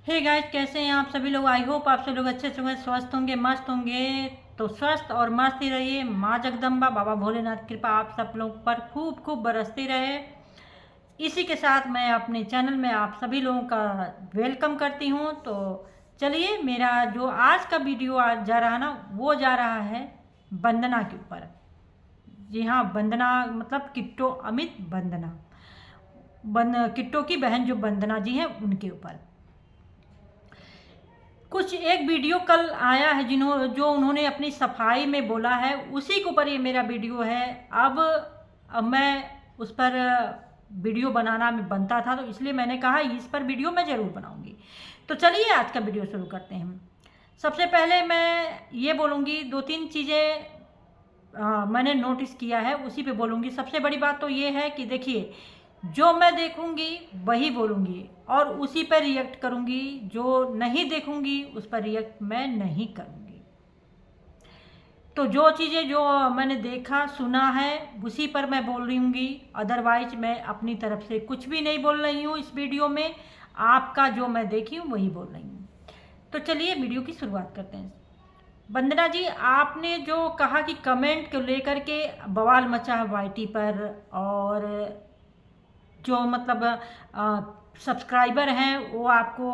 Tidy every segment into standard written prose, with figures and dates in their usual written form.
Hey guys, कैसे हैं आप सभी लोग। आई होप आप सभी लोग अच्छे से होंगे, स्वस्थ होंगे, मस्त होंगे। तो स्वस्थ और मस्त ही रहिए। माँ जगदम्बा बाबा भोलेनाथ कृपा आप सब लोग पर खूब खूब बरसती रहे। इसी के साथ मैं अपने चैनल में आप सभी लोगों का वेलकम करती हूँ। तो चलिए, मेरा जो आज का वीडियो आज जा रहा ना, वो जा रहा है वंदना के ऊपर। जी हाँ, वंदना मतलब किट्टो अमित वंदना, किट्टो की बहन जो वंदना जी हैं उनके ऊपर कुछ एक वीडियो कल आया है जो उन्होंने अपनी सफाई में बोला है, उसी के ऊपर ये मेरा वीडियो है। अब मैं उस पर वीडियो बनाना में बनता था, तो इसलिए मैंने कहा इस पर वीडियो मैं ज़रूर बनाऊंगी। तो चलिए आज का वीडियो शुरू करते हैं। सबसे पहले मैं ये बोलूँगी, दो तीन चीज़ें मैंने नोटिस किया है, उसी पे बोलूँगी। सबसे बड़ी बात तो ये है कि देखिए, जो मैं देखूँगी वही बोलूँगी और उसी पर रिएक्ट करूँगी। जो नहीं देखूँगी उस पर रिएक्ट मैं नहीं करूँगी। तो जो चीज़ें जो मैंने देखा सुना है उसी पर मैं बोल रही हूँ। अदरवाइज मैं अपनी तरफ से कुछ भी नहीं बोल रही हूँ इस वीडियो में। आपका जो मैं देखी हूँ वही बोल रही हूँ। तो चलिए वीडियो की शुरुआत करते हैं। वंदना जी, आपने जो कहा कि कमेंट को लेकर के बवाल मचा है वाईटी पर, और जो मतलब सब्सक्राइबर हैं वो आपको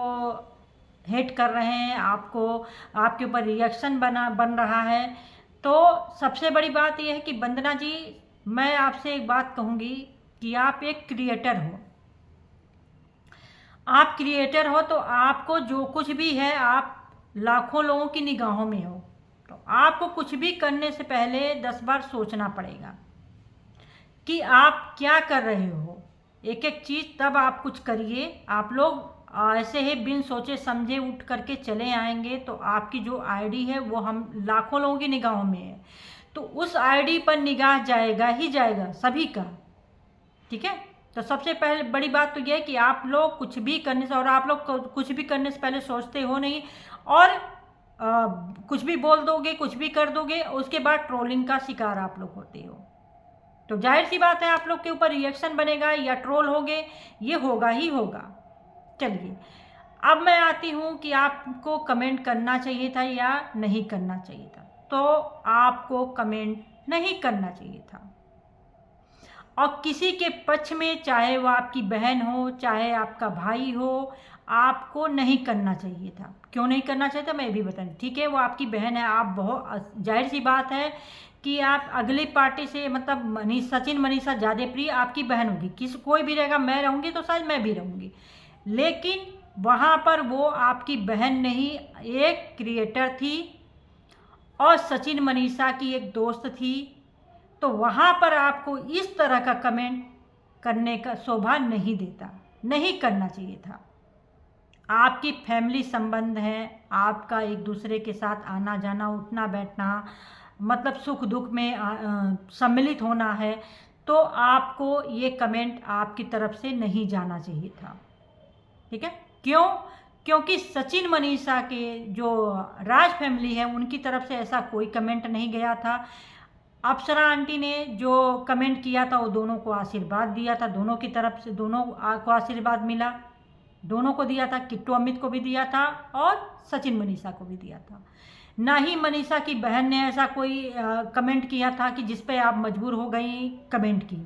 हेट कर रहे हैं, आपको आपके ऊपर रिएक्शन बन रहा है। तो सबसे बड़ी बात यह है कि वंदना जी, मैं आपसे एक बात कहूँगी कि आप एक क्रिएटर हो। आप क्रिएटर हो तो आपको जो कुछ भी है, आप लाखों लोगों की निगाहों में हो। तो आपको कुछ भी करने से पहले 10 बार सोचना पड़ेगा कि आप क्या कर रहे हो। एक एक चीज़ तब आप कुछ करिए। आप लोग ऐसे ही बिन सोचे समझे उठ करके चले आएंगे तो आपकी जो आईडी है वो हम लाखों लोगों की निगाहों में है, तो उस आईडी पर निगाह जाएगा ही जाएगा सभी का। ठीक है। तो सबसे पहले बड़ी बात तो यह है कि आप लोग कुछ भी करने से, और आप लोग कुछ भी करने से पहले सोचते हो नहीं, और कुछ भी बोल दोगे, कुछ भी कर दोगे, उसके बाद ट्रोलिंग का शिकार आप लोग होते हो। तो जाहिर सी बात है आप लोग के ऊपर रिएक्शन बनेगा या ट्रोल होगे, ये होगा ही होगा। चलिए, अब मैं आती हूँ कि आपको कमेंट करना चाहिए था या नहीं करना चाहिए था। तो आपको कमेंट नहीं करना चाहिए था, और किसी के पक्ष में, चाहे वो आपकी बहन हो चाहे आपका भाई हो, आपको नहीं करना चाहिए था। क्यों नहीं करना चाहिए था मैं भी बताऊँ। ठीक है, वो आपकी बहन है, आप बहुत जाहिर सी बात है कि आप अगली पार्टी से, मतलब सचिन मनीषा ज़्यादा प्रिय आपकी बहन होगी। कोई भी रहेगा, मैं रहूँगी तो शायद मैं भी रहूँगी, लेकिन वहाँ पर वो आपकी बहन नहीं, एक क्रिएटर थी और सचिन मनीषा की एक दोस्त थी। तो वहाँ पर आपको इस तरह का कमेंट करने का शोभा नहीं देता, नहीं करना चाहिए था। आपकी फैमिली संबंध है, आपका एक दूसरे के साथ आना जाना, उठना बैठना, मतलब सुख दुख में सम्मिलित होना है। तो आपको ये कमेंट आपकी तरफ से नहीं जाना चाहिए था। ठीक है। क्यों? क्योंकि सचिन मनीषा के जो राज फैमिली है उनकी तरफ से ऐसा कोई कमेंट नहीं गया था। अप्सरा आंटी ने जो कमेंट किया था वो दोनों को आशीर्वाद दिया था, दोनों की तरफ से दोनों को आशीर्वाद मिला, दोनों को दिया था। किट्टू अमित को भी दिया था और सचिन मनीषा को भी दिया था। ना ही मनीषा की बहन ने ऐसा कोई कमेंट किया था कि जिस पे आप मजबूर हो गई कमेंट की।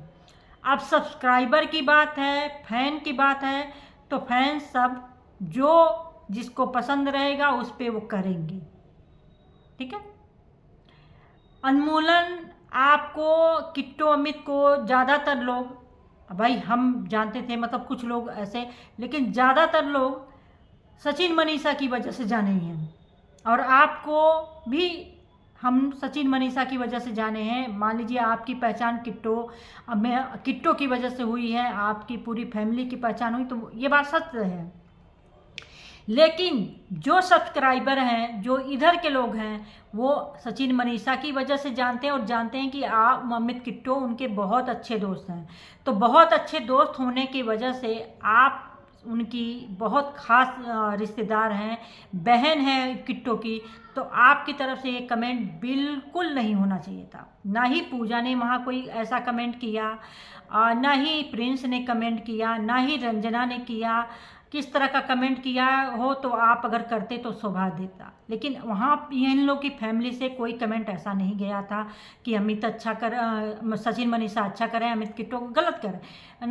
अब सब्सक्राइबर की बात है, फैन की बात है, तो फैन सब जो जिसको पसंद रहेगा उस पे वो करेंगे। ठीक है। उन्मूलन, आपको किट्टू अमित को ज़्यादातर लोग, भाई हम जानते थे, मतलब कुछ लोग ऐसे, लेकिन ज़्यादातर लोग सचिन मनीषा की वजह से जाने हैं, और आपको भी हम सचिन मनीषा की वजह से जाने हैं। मान लीजिए आपकी पहचान किट्टो की वजह से हुई है, आपकी पूरी फैमिली की पहचान हुई, तो ये बात सच है। लेकिन जो सब्सक्राइबर हैं, जो इधर के लोग हैं, वो सचिन मनीषा की वजह से जानते हैं, और जानते हैं कि आप अमित किट्टो उनके बहुत अच्छे दोस्त हैं। तो बहुत अच्छे दोस्त होने की वजह से आप उनकी बहुत खास रिश्तेदार हैं, बहन है किट्टो की। तो आपकी तरफ से ये कमेंट बिल्कुल नहीं होना चाहिए था। ना ही पूजा ने वहाँ कोई ऐसा कमेंट किया, ना ही प्रिंस ने कमेंट किया, ना ही रंजना ने किया, किस तरह का कमेंट किया हो तो आप अगर करते तो शोभा देता, लेकिन वहाँ इन लोग की फैमिली से कोई कमेंट ऐसा नहीं गया था कि अमित अच्छा कर, सचिन मनीषा अच्छा करें, अमित किट्टो गलत करें,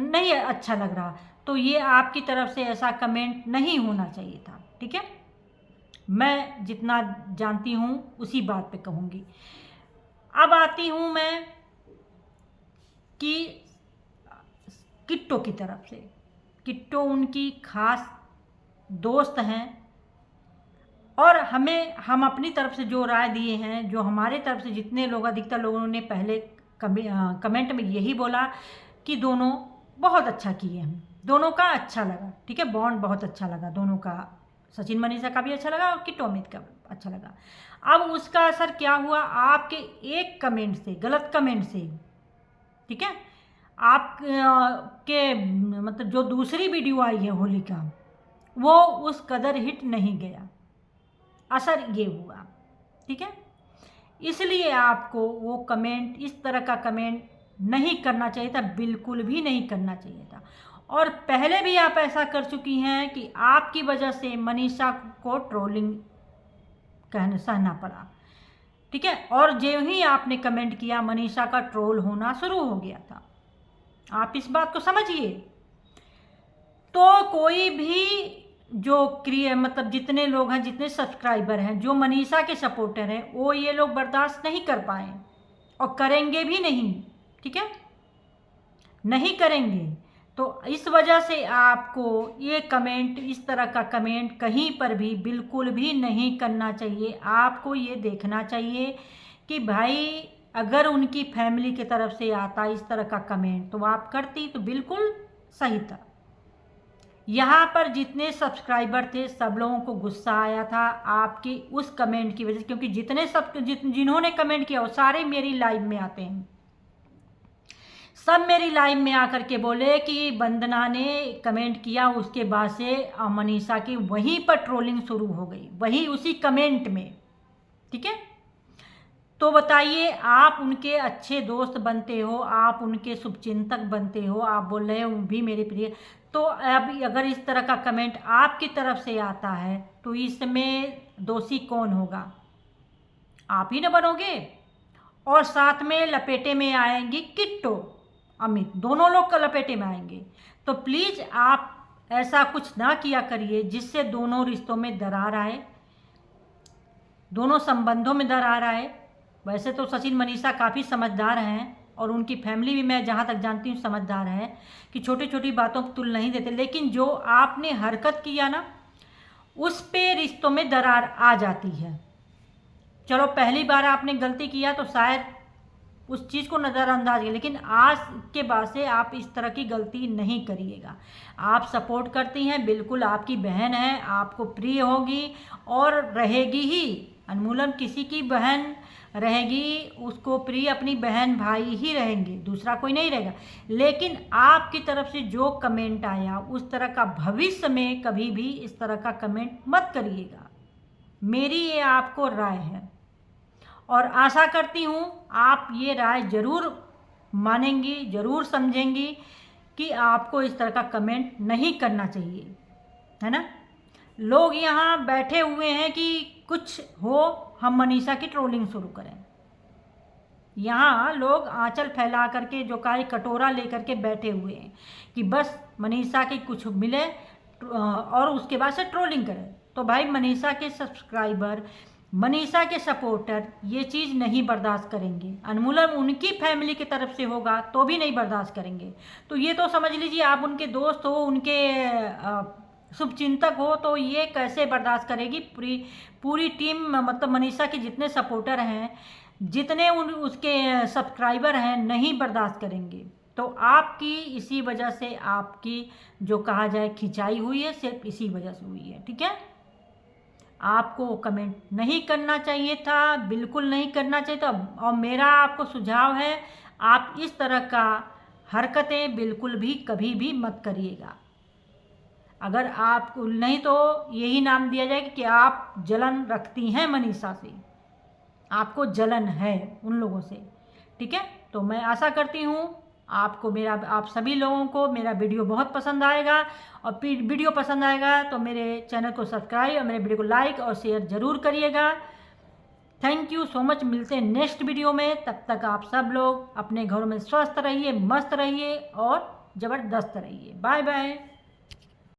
नहीं अच्छा लग रहा। तो ये आपकी तरफ से ऐसा कमेंट नहीं होना चाहिए था, ठीक है। मैं जितना जानती हूँ उसी बात पे कहूँगी। अब आती हूँ मैं कि किट्टो की तरफ से। किट्टो उनकी खास दोस्त हैं और हम अपनी तरफ से जो राय दिए हैं, जो हमारे तरफ से जितने लोग, अधिकतर लोगों ने पहले कमेंट में यही बोला कि दोनों बहुत अच्छा किए हैं, दोनों का अच्छा लगा, ठीक है, बॉन्ड बहुत अच्छा लगा दोनों का, सचिन मनीषा का भी अच्छा लगा और किट्टो अमित का अच्छा लगा। अब उसका असर क्या हुआ आपके एक कमेंट से, गलत कमेंट से, ठीक है, आप के मतलब जो दूसरी वीडियो आई है होली का, वो उस कदर हिट नहीं गया, असर ये हुआ, ठीक है। इसलिए आपको वो कमेंट, इस तरह का कमेंट नहीं करना चाहिए था, बिल्कुल भी नहीं करना चाहिए था। और पहले भी आप ऐसा कर चुकी हैं कि आपकी वजह से मनीषा को ट्रोलिंग सहना पड़ा, ठीक है। और जो ही आपने कमेंट किया मनीषा का ट्रोल होना शुरू हो गया था, आप इस बात को समझिए। तो कोई भी जो मतलब जितने लोग हैं, जितने सब्सक्राइबर हैं, जो मनीषा के सपोर्टर हैं, वो ये लोग बर्दाश्त नहीं कर पाए और करेंगे भी नहीं, ठीक है, नहीं करेंगे। तो इस वजह से आपको ये कमेंट, इस तरह का कमेंट कहीं पर भी बिल्कुल भी नहीं करना चाहिए। आपको ये देखना चाहिए कि भाई अगर उनकी फैमिली की तरफ से आता इस तरह का कमेंट तो आप करती तो बिल्कुल सही था। यहाँ पर जितने सब्सक्राइबर थे सब लोगों को गुस्सा आया था आपकी उस कमेंट की वजह से, क्योंकि जिन्होंने कमेंट किया वो सारे मेरी लाइव में आते हैं, सब मेरी लाइव में आकर के बोले कि वंदना ने कमेंट किया, उसके बाद से मनीषा की वहीं पर ट्रोलिंग शुरू हो गई, वही उसी कमेंट में, ठीक है। तो बताइए, आप उनके अच्छे दोस्त बनते हो, आप उनके शुभचिंतक बनते हो, आप बोल रहे हो भी मेरे प्रिय, तो अब अगर इस तरह का कमेंट आपकी तरफ से आता है तो इसमें दोषी कौन होगा? आप ही न बनोगे। और साथ में लपेटे में आएंगी किट्टो अमित, दोनों लोग का लपेटे में आएंगे। तो प्लीज़ आप ऐसा कुछ ना किया करिए जिससे दोनों रिश्तों में दरार आए, दोनों संबंधों में दरार आए। वैसे तो सचिन मनीषा काफ़ी समझदार हैं और उनकी फैमिली भी मैं जहाँ तक जानती हूँ समझदार है कि छोटी छोटी बातों को तुल नहीं देते, लेकिन जो आपने हरकत किया ना उस पे रिश्तों में दरार आ जाती है। चलो पहली बार आपने गलती किया तो शायद उस चीज़ को नज़रअंदाज किया, लेकिन आज के बाद से आप इस तरह की गलती नहीं करिएगा। आप सपोर्ट करती हैं, बिल्कुल आपकी बहन है, आपको प्रिय होगी और रहेगी ही। अनमोलन किसी की बहन रहेगी, उसको प्रिय अपनी बहन भाई ही रहेंगे, दूसरा कोई नहीं रहेगा। लेकिन आपकी तरफ से जो कमेंट आया उस तरह का भविष्य में कभी भी इस तरह का कमेंट मत करिएगा, मेरी ये आपको राय है। और आशा करती हूँ आप ये राय ज़रूर मानेंगी, ज़रूर समझेंगी कि आपको इस तरह का कमेंट नहीं करना चाहिए, है ना। लोग यहाँ बैठे हुए हैं कि कुछ हो हम मनीषा की ट्रोलिंग शुरू करें। यहाँ लोग आंचल फैला करके जो का कटोरा लेकर के बैठे हुए हैं कि बस मनीषा की कुछ मिले और उसके बाद से ट्रोलिंग करें। तो भाई मनीषा के सब्सक्राइबर, मनीषा के सपोर्टर ये चीज़ नहीं बर्दाश्त करेंगे। अनमोलन उनकी फैमिली की तरफ से होगा तो भी नहीं बर्दाश्त करेंगे। तो ये तो समझ लीजिए आप उनके दोस्त हो, उनके शुभचिंतक हो, तो ये कैसे बर्दाश्त करेगी। पूरी टीम मतलब मनीषा के जितने सपोर्टर हैं, जितने उसके सब्सक्राइबर हैं, नहीं बर्दाश्त करेंगे। तो आपकी इसी वजह से आपकी जो कहा जाए खिंचाई हुई है, सिर्फ इसी वजह से हुई है, ठीक है। आपको कमेंट नहीं करना चाहिए था, बिल्कुल नहीं करना चाहिए था। और मेरा आपको सुझाव है आप इस तरह का हरकतें बिल्कुल भी कभी भी मत करिएगा। अगर आप नहीं तो यही नाम दिया जाए कि आप जलन रखती हैं मनीषा से, आपको जलन है उन लोगों से, ठीक है। तो मैं आशा करती हूँ आपको मेरा, आप सभी लोगों को मेरा वीडियो बहुत पसंद आएगा, और फिर वीडियो पसंद आएगा तो मेरे चैनल को सब्सक्राइब और मेरे वीडियो को लाइक और शेयर ज़रूर करिएगा। Thank you so much. मिलते हैं नेक्स्ट वीडियो में। तब तक आप सब लोग अपने घरों में स्वस्थ रहिए, मस्त रहिए और ज़बरदस्त रहिए। Bye bye.